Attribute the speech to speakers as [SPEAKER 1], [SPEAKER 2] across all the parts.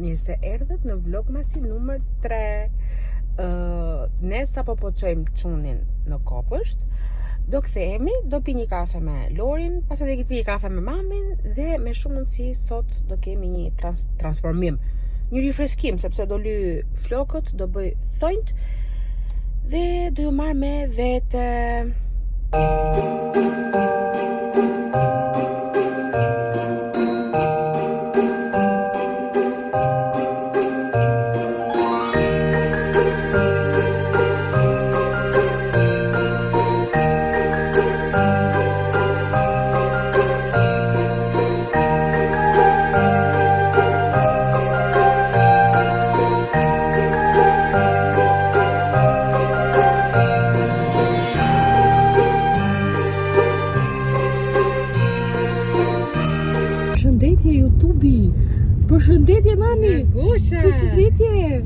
[SPEAKER 1] Mirë se erdhët në vlogmasi numër 3. Ne sapo po çojmë çunin në kopësht. Do kthehemi, do pi një kafe me Lorin, pastaj do pi një kafe me mamin dhe me shumë mundësi sot do kemi një transformim, një rifreskim sepse do ly flokët, do bëj thonjt dhe do ju marr me vete.
[SPEAKER 2] Përshëndetje YouTube-i. Përshëndetje mami.
[SPEAKER 1] Gusha.
[SPEAKER 2] Përshëndetje.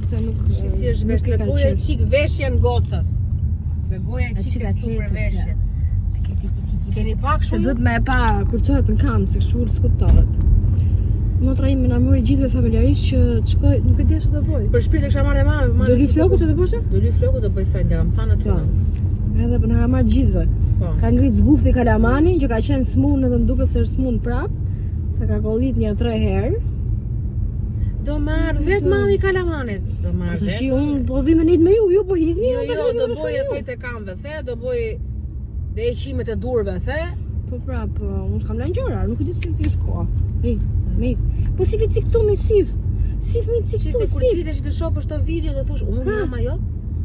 [SPEAKER 2] Se nuk
[SPEAKER 1] Si është vesh, tregoja çik veshjen gocës. Tregoja çik super veshje. Keni pak
[SPEAKER 2] se
[SPEAKER 1] shumë?
[SPEAKER 2] duhet me e pa kur çohet në kam, se kështu s'kuptohet. Motra ime na mori gjithëve familjarisht që të shkoj, nuk e di ç'do bëj.
[SPEAKER 1] Për shpirt e kisha marrë mama.
[SPEAKER 2] Do li flokut që të bësh?
[SPEAKER 1] Do li flokut do bëj thënë, kam thënë aty.
[SPEAKER 2] Edhe për na ka marrë gjithëve.
[SPEAKER 1] Po.
[SPEAKER 2] Ka ngrit zgufti kalamanin që ka qenë smun edhe më duket se është smun prap. Se ka kollit një 3 herë.
[SPEAKER 1] Do marr vetë mami kalamanit. Do marr
[SPEAKER 2] Tash
[SPEAKER 1] vetë.
[SPEAKER 2] unë po vi me nit me ju po hikni.
[SPEAKER 1] Jo, do bëj thojt e kamve, the, do bëj dhe heqimet e durve, the.
[SPEAKER 2] Po prap, unë s'kam lanë gjëra, nuk e di si është koha. Me. Po si vici këtu me sif. Sif mi cik
[SPEAKER 1] Që
[SPEAKER 2] këtu
[SPEAKER 1] se kur
[SPEAKER 2] sif.
[SPEAKER 1] pitesh të shofësh të video dhe thosh, unë jam ajo?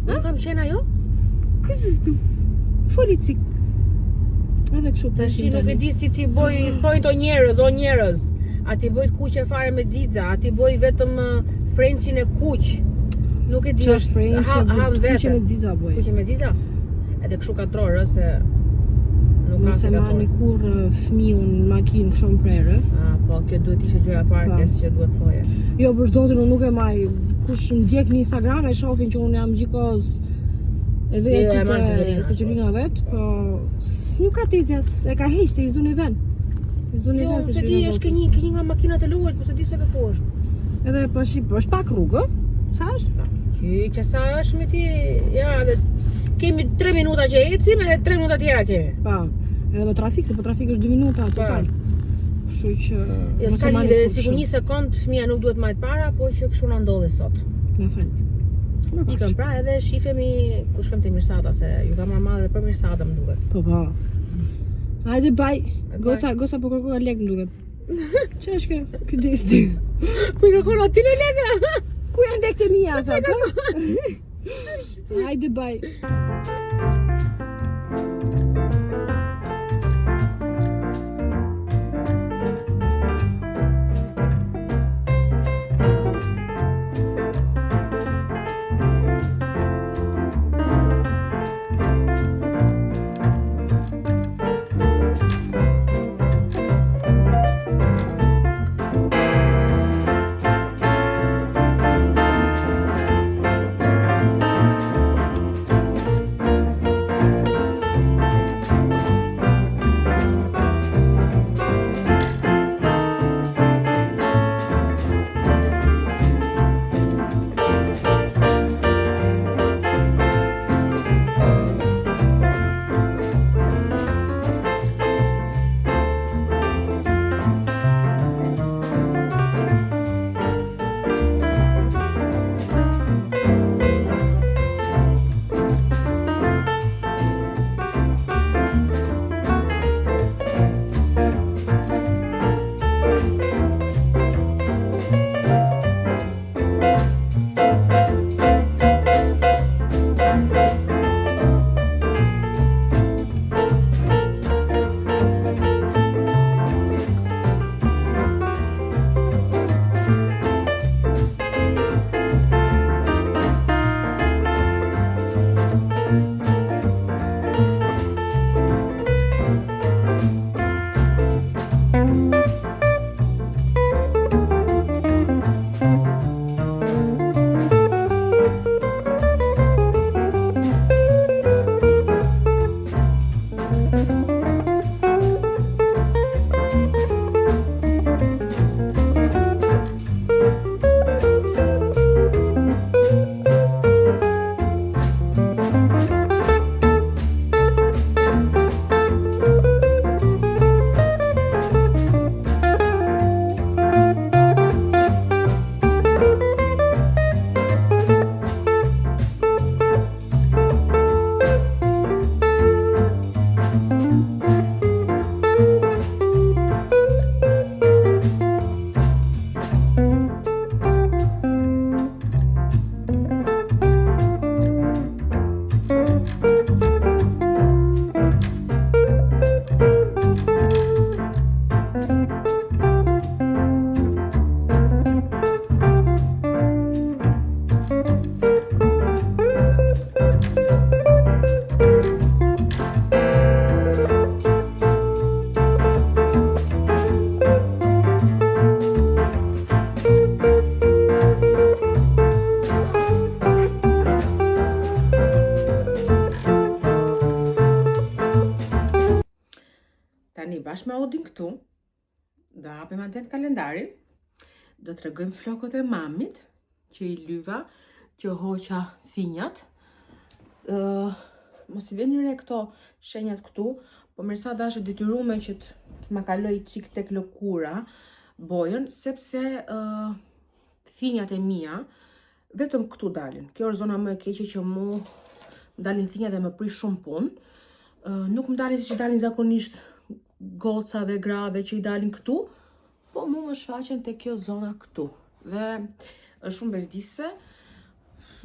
[SPEAKER 1] Unë kam qenë ajo?
[SPEAKER 2] Këtu këtu. Foli cik. Edhe kështu
[SPEAKER 1] Tash nuk e di si ti boj thojt o njerëz. A ti boj kuqe fare me xixa, a ti boj vetëm frenchin e kuq. Nuk e di,
[SPEAKER 2] Që është frençi,
[SPEAKER 1] ham
[SPEAKER 2] kuqe
[SPEAKER 1] vetë.
[SPEAKER 2] me xixa boj.
[SPEAKER 1] Kuqe me xixa? Edhe kështu katror, se nuk ka
[SPEAKER 2] Nëse
[SPEAKER 1] se
[SPEAKER 2] marrni
[SPEAKER 1] katror.
[SPEAKER 2] kur fëmijën në makinë shumë prerë.
[SPEAKER 1] Po, kjo duhet ishte gjëja e parë
[SPEAKER 2] Po.
[SPEAKER 1] që duhet thoje.
[SPEAKER 2] Jo, për zotin unë nuk e maj. Kush më ndjek në Instagram e shohin që unë jam gjikoz e
[SPEAKER 1] Jo,
[SPEAKER 2] vetë
[SPEAKER 1] e marr
[SPEAKER 2] të Qelina vet, po nuk ka tezja, e ka heq se i zon e ven. I zon e
[SPEAKER 1] Jo,
[SPEAKER 2] ven
[SPEAKER 1] se di, është ke një nga makinat e luajt, po se di se ka ku është.
[SPEAKER 2] Edhe po është pak rrugë, sa është?
[SPEAKER 1] Që sa është me ti, ja, dhe kemi 3 minuta që ecim edhe 3 minuta tjera kemi.
[SPEAKER 2] Pa, edhe me trafik, se po trafik është 2 minuta total. Kështu që
[SPEAKER 1] Jo, s'ka lidhje, sikur 1 sekond fëmia nuk duhet marrë para, po që kështu na ndodhi sot.
[SPEAKER 2] Na fal.
[SPEAKER 1] Ikëm pra edhe shifemi ku shkëm te Mirsada, se ju kam marrë madhe për Mirsada më duket.
[SPEAKER 2] Po. Hajde baj. Gosa po kërkoj lek më duket. Ç'është kjo? Ky desti.
[SPEAKER 1] Po i kërkon aty në lekë.
[SPEAKER 2] Ku janë lekët e mia tha? Hajde baj.
[SPEAKER 1] bashkë me Odin këtu, do hapim advent kalendarin, do të tregojmë flokët e mamit, që i lyva, që hoqa thinjat. Mos i vjen re këto shenjat këtu, po mirësa dashë detyrume që të ma kaloj çik tek lëkura bojën, sepse thinjat e mia vetëm këtu dalin. Kjo është zona më e keqe që mu dalin thinja dhe më prish shumë punë. Nuk më dalin si që dalin zakonisht gocave, grave që i dalin këtu, po mu më shfaqen te kjo zona këtu. Dhe është shumë bezdisë.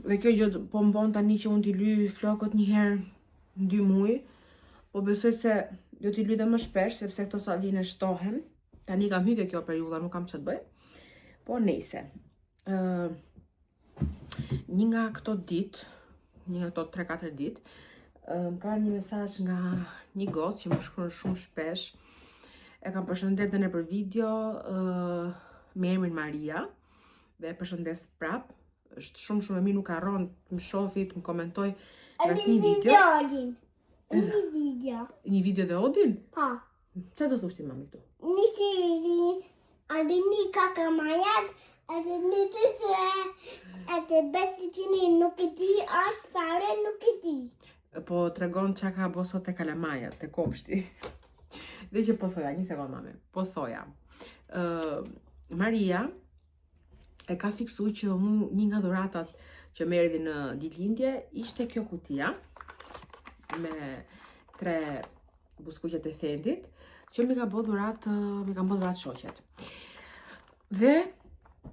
[SPEAKER 1] Dhe kjo gjë po më bon tani që unë t'i lyj flokët një herë në 2 muaj, po besoj se do t'i lyj dhe më shpesh, sepse këto savine shtohen. Tani kam hyke kjo periudha, nuk kam që të bëj. Po nejse. Një nga këto ditë, një nga këto 3-4 ditë, më ka një mesazh nga një gocë që më shkruan shumë shpesh. E kam përshëndet dhe në për video me emrin Maria dhe e përshëndes prap. Është shumë e mirë, nuk harron të më shofi, të më komentoj pas një video. Një video dhe Odin?
[SPEAKER 3] Pa.
[SPEAKER 1] Çfarë do thoshti mami këtu?
[SPEAKER 3] Një serin, edhe një kakamajat, edhe një të të edhe besi që një nuk e di, ashtë fare nuk e di.
[SPEAKER 1] Po tregon çka ka bo sot te kalamaja, te kopshti. Dhe që po thoja, një sekond mami, po thoja. Maria e ka fiksu që mu një nga dhuratat që më erdhi në ditëlindje ishte kjo kutia me 3 buskuqet e thendit që mi ka bë dhurat shoqet. Dhe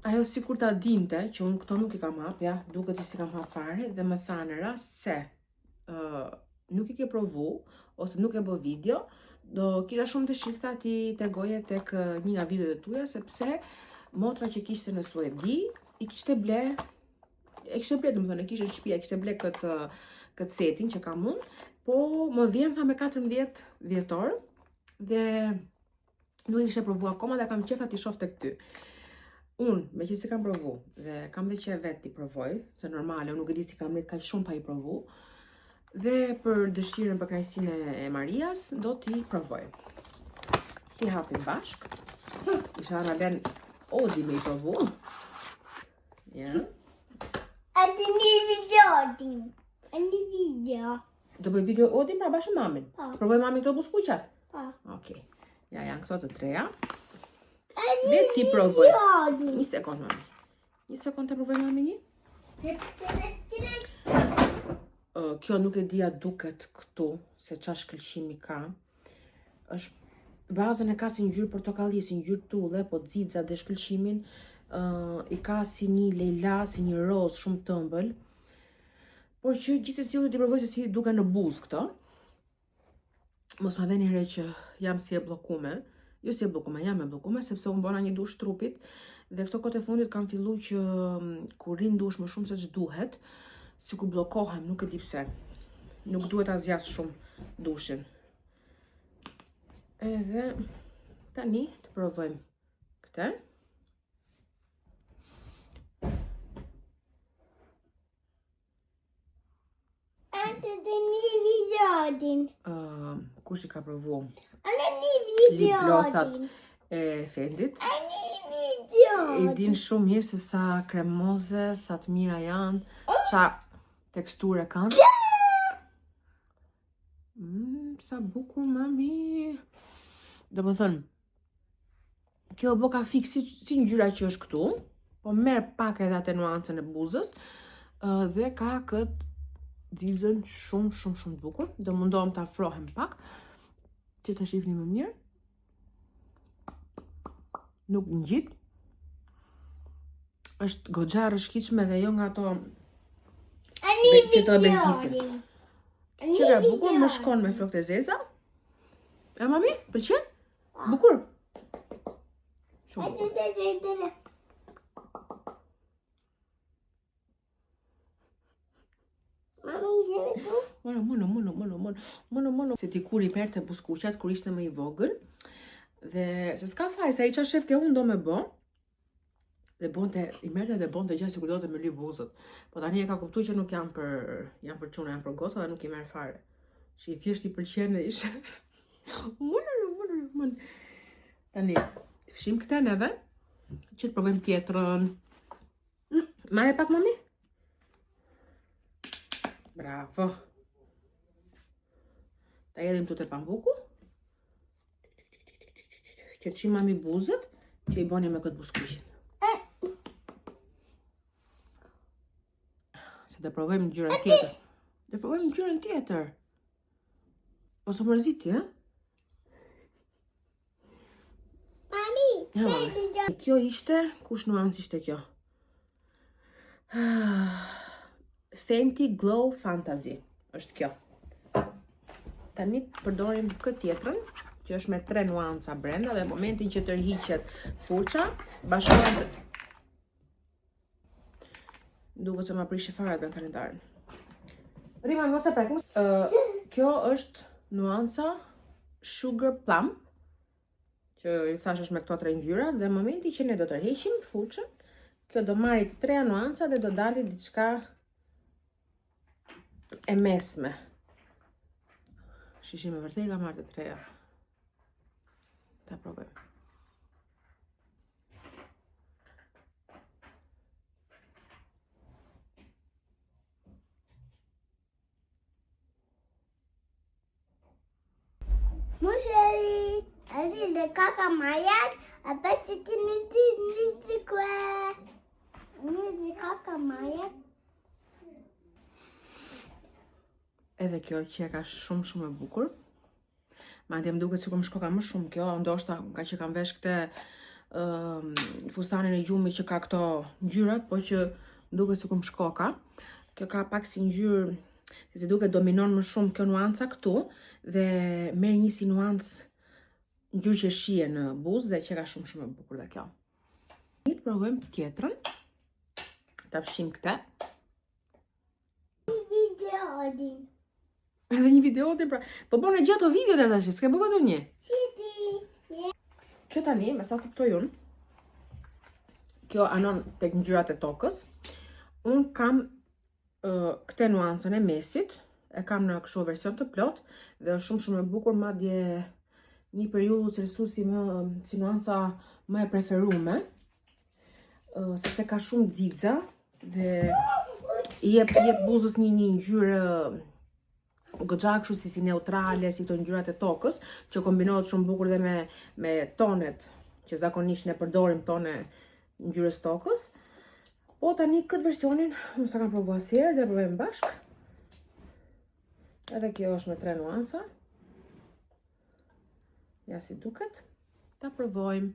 [SPEAKER 1] ajo sikur ta dinte që unë këto nuk i kam hap, ja, duket si kam hap fare dhe më tha në rast se nuk i ke provu ose nuk e bë video, do kisha shumë dëshirë ti tregoje tek një nga videot e tuaja, sepse motra që kishte në Suedi i kishte ble, domethënë e kishte në shtëpi, e kishte ble këtë setin që kam unë, po më vjen tha me 14 dhjetor dhe nuk i kishte provu akoma dhe kam qef ti shoh tek ty. Unë, me që si kam provu dhe kam dhe që vetë ti provoj, se normale, unë nuk e di si kam let kaq shumë pa i provu, dhe për dëshirën për kënaqësinë e Marias, do t'i provoj. Ti hapim bashk. Isha na ben Odi me i provu. Ja.
[SPEAKER 3] Edhe një video. Një video.
[SPEAKER 1] Do bëj video Odi pra bashkë mamin.
[SPEAKER 3] Pa.
[SPEAKER 1] Provoj mamin këto buskuqat?
[SPEAKER 3] Pa.
[SPEAKER 1] Okej. Ja, janë këto të treja.
[SPEAKER 3] Edhe
[SPEAKER 1] Dhe ti provoj.
[SPEAKER 3] video.
[SPEAKER 1] Një sekond mami. Një sekond të provoj mami një. Kjo nuk e dia duket këtu se qa shkëlqimi ka. Bazën e ka si ngjyrë portokalli, si ngjyrë tulle, po xixa dhe shkëlqimin i ka si një lejla, si një roz shumë të ëmbël. Por që gjithsesi unë t'i provoj se si duke në buzë këto. Mos ma veni re që jam si e bllokume. Jo si e bllokume, jam e bllokume sepse unë bona një dush trupit dhe këto kohë të fundit kam filluar që kur rin dush më shumë se ç'duhet, sikur bllokohem, nuk e di pse. Nuk duhet ta zjas shumë dushin. Edhe tani të provojmë këtë.
[SPEAKER 3] Edhe një video.
[SPEAKER 1] Kush i ka provu?
[SPEAKER 3] Edhe një video.
[SPEAKER 1] Lipglosat e Fendit.
[SPEAKER 3] Një video.
[SPEAKER 1] I din shumë mirë se sa kremoze, sa të mira janë, qa teksture kanë. Sa bukur mami. Do më thënë, kjo bo ka fik si ngjyra që është këtu, po merr pak edhe atenuancën e buzës dhe ka këtë xizën shumë bukur. Do mundohem ta afrohem pak që ta shihni më mirë. Nuk ngjit. Është goxha rrëshqitshme dhe jo nga ato që të bezdisin. Qëra bukur më shkon me flokët e zeza. E mami, pëlqen? Bukur. Shumë bukur. Mono. Se ti kur i perte buskuqat, kur ishte më i vogël, dhe se s'ka faj, se ai qa shef ke unë do me bo, dhe bonte, i merte dhe bonte gjatë sikur do të me ly buzët. Po tani e ka kuptu që nuk janë për çuna, janë për goca dhe nuk i merr fare. Që i thjesht i pëlqen dhe ishe. Mono. Tani, fshim këte neve, që të provojmë tjetrën. Ma e pak, mami? Bravo. Ta jedhim të pambuku. Që të mami buzët, që i boni me këtë buskushin. Se të provojmë gjyrën tjetër. Të provojmë gjyrën tjetër. Po së mërziti, ha? Mami, kjo ishte, kush nuancë ishte kjo? Fenty Glow Fantasy, është kjo. Tani përdorim këtë tjetrën, që është me 3 nuanca brenda, dhe në momentin që tërhiqet furça, bashkohen. Duket se ma prishi fare në kalendarin. Rima, mos e prekim. Kjo është nuanca Sugar Plum, që i thash është me këto 3 ngjyra, dhe në momentin që ne do tërheqim furçën, kjo do marri 3 nuanca dhe do dali diçka e mesme. Shishim e vërtet ka marrë të 3-ja. Ta provojmë.
[SPEAKER 3] Musheri, ali de kaka mayat, apesi ti niti kwe. Niti kaka mayat.
[SPEAKER 1] Edhe kjo që ka shumë e bukur. Madje më duket sikur më shko ka më shumë kjo, ndoshta ka që kam vesh këtë fustanin e gjumit që ka këto ngjyrat, po që duket sikur më shko ka. Kjo ka pak si ngjyrë, se duket dominon më shumë kjo nuanca këtu dhe merr një si nuancë ngjyrë që shije në buzë dhe që ka shumë e bukur dhe kjo. Ne provojmë tjetrën. Ta fshim këtë. Edhe një video din pra. Po bën e gjatë video dhe tash, s'ke bë vetëm një. Kjo tani, me sa kuptoj unë, kjo anon tek ngjyrat e tokës. Unë kam këtë nuancën e mesit, e kam në kështu version të plot dhe është shumë e bukur, madje një periudhë celsiusi më si nuanca më e preferume, sepse ka shumë xixa dhe i jep buzës një ngjyrë goxha kështu si neutrale, si këto ngjyrat e tokës, që kombinohet shumë bukur dhe me tonet që zakonisht ne përdorim tone ngjyrës tokës. Po tani këtë versionin, unë sa kam provu asherë dhe provojmë bashkë. Edhe kjo është me 3 nuanca. Ja si duket. Ta provojmë.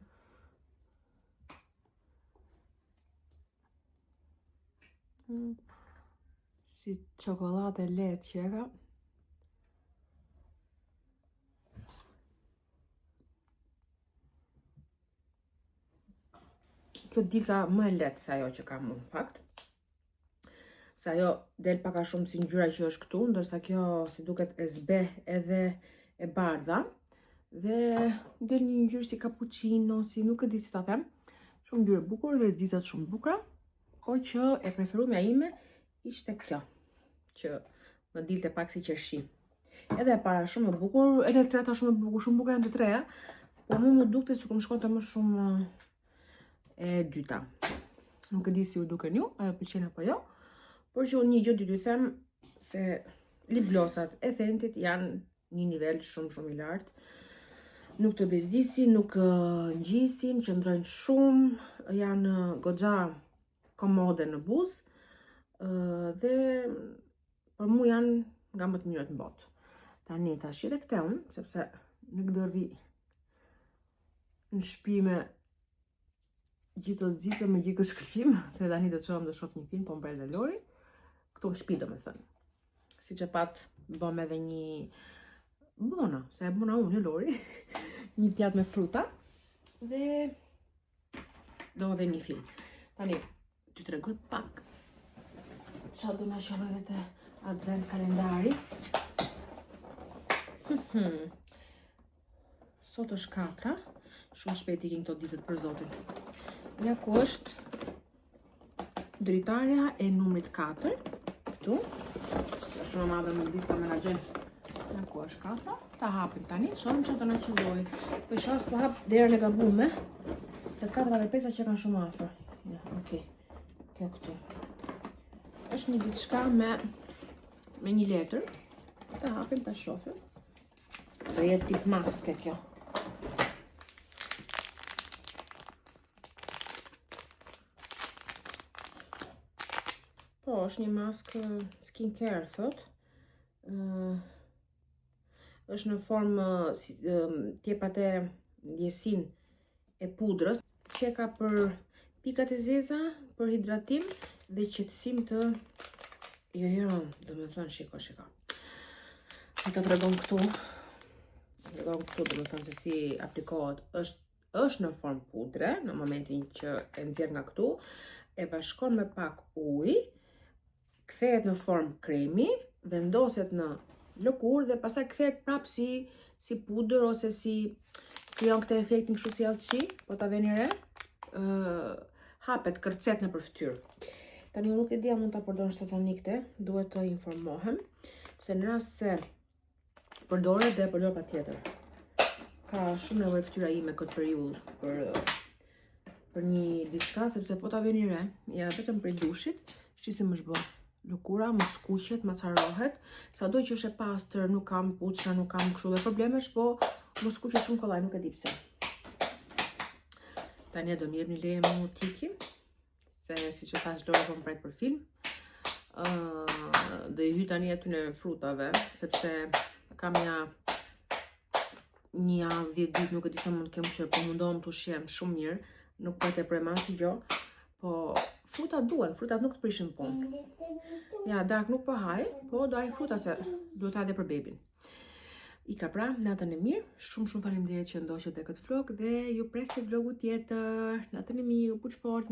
[SPEAKER 1] Si çokoladë lehtë që ka. Kjo dika më e lehtë se ajo që kam në fakt. Se ajo del paka shumë si ngjyra që është këtu, ndërsa kjo si duket e zbe edhe e bardha. Dhe del një ngjyrë si cappuccino, si nuk e di si ta them. Shumë ngjyrë bukur dhe xizat shumë bukura. Ko që e preferuar ime ishte kjo, që më dilte pak si qershi. Edhe e para shumë e bukur, edhe e treta shumë e bukur, shumë bukur janë të treja, po mu më dukte sikur më shkonte më shumë e dyta. Nuk e di si u duken ju, ajo pëlqen apo jo, por që unë një gjë dy them se lipglosat e Fentyt janë një nivel shumë i lartë. Nuk të bezdisin, nuk ngjisin, qëndrojnë shumë, janë goxha komode në buzë dhe për mu janë nga më të mirët në botë. Tani tash edhe këte unë, sepse nuk do rri në shtëpi me gjithë të zisë me gjithë shkëllqim, se tani do të qohëm dhe shof një film, po më bërë dhe Lori, këtu në shtëpi do me thënë. Si që pat bëm edhe një bona, se e bona unë, Lori, një pjatë me fruta, dhe do edhe një film. Tani, ty të regoj pak, qa do me shohë edhe të advent kalendari. Sot është 4, shumë shpejt ikin këto ditët për zotin. Ja ku është dritarja e numrit 4, këtu. Shumë madhe më disë të menagjën Na ku është kafra? Ta hapim tani, shohim që të na qëlloj. Po shans po hap derën e gabume, se 4 dhe 5 që kanë shumë afër. Ja, okay. Kjo këtu. Është një diçka me një letër. Ta hapim ta shohim. Do jetë tip maske kjo. Po, është një maskë skincare, thot. Është në formë tjepat e ndjesin e pudrës, që ka për pikat e zeza, për hidratim dhe qetësim të... Jo, do me thënë, shiko. Në të tregon këtu, do me thënë se si aplikohet, është në formë pudre, në momentin që e nxjerr nga këtu, e bashkon me pak ujë, kthehet në formë kremi, vendoset në lëkurë dhe pastaj kthehet prapë si pudër ose si krijon këtë efektin kështu si allçi, po ta veni re, hapet kërcet në përftyrë. Tani nuk e di a mund ta përdor shtazanikte, duhet të informohem, se në rast se përdoret dhe përdor patjetër. Ka shumë nevojë fytyra ime këtë periudhë për një diçka, sepse po ta veni re, ja vetëm prej dushit, shqisim më zhbë. Lëkura më skuqet, më carohet, sado që është e pastër, nuk kam puçra, nuk kam kështu dhe problemesh, po më skuqet shumë kollaj, nuk e di pse. Tani do më jepni leje më tiki, se si që thash Lora po më pret për film. Do i hy tani aty në frutave, sepse kam një 10 ditë, nuk e di sa mund të kem që, po mundohem të ushqem shumë mirë, nuk po të preman si gjo, po frutat duen, frutat nuk të prishin punë. Ja, dark nuk po haj, po do haj fruta se duhet haj dhe për bebin. I ka pra, natën e mirë, shumë faleminderit që ndoqët e këtë vlog dhe ju pres të vlogu tjetër. Natën e mirë, u puq fort.